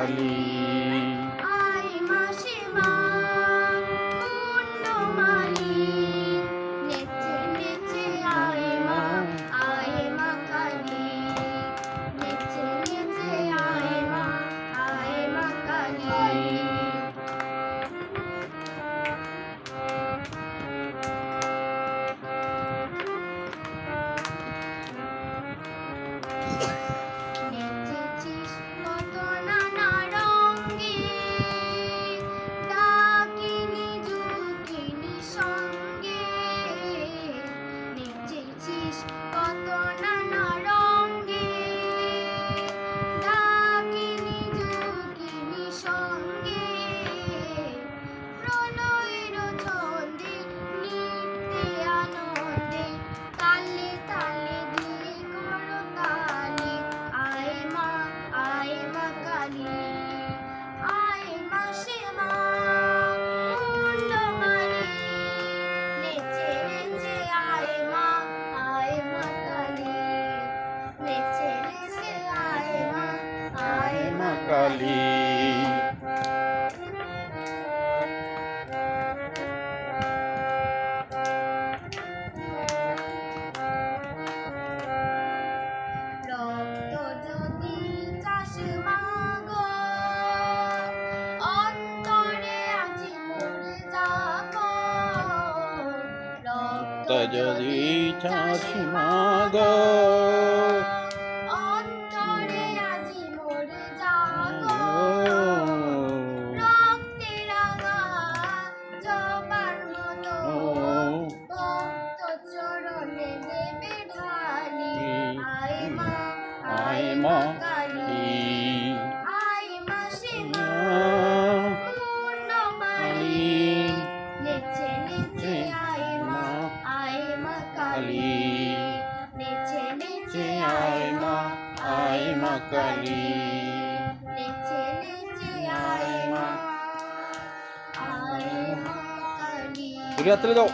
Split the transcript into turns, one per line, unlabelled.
কালী।
আয় মাসে মা পূর্ণমালী, নেচে নেচে আয় মা কালী, নেচে নেচে আয় মা কালী। নেচেছিস কত নানা রঙে, ডাকিনি ঝুঁকিনি সঙ্গে। নেচেছিস কত নানা রঙে, ডাকিনি ঝুঁকিনি সঙ্গে। প্রলয়ের ছন্দে নৃত্যে আনন্দে, তালে তালে দিয়ে করতালি। আয় মা কালী, আয় মাসে মা পূর্ণমালী, নেচে নেচে আয় মা কালী, নেচে নেচে আয় মা
কালী।
রক্ত যদি চাস মাগো, অন্তরে আজি মরে যাবো।
রক্ত যদি চাস মাগো,
অন্তরে আজি মরে যাবো। রক্তে রাঙা জবার মতো, ভক্ত চরণে দেবে ঢালি। আয় মা কালী, আয় মাসে মা পূর্ণমালী, নেচে নেচে আয় মা কালী, নেচে নেচে আয় মা
কালী।
নেচে নেচে আয় মা কালী।
হাততালি দাও।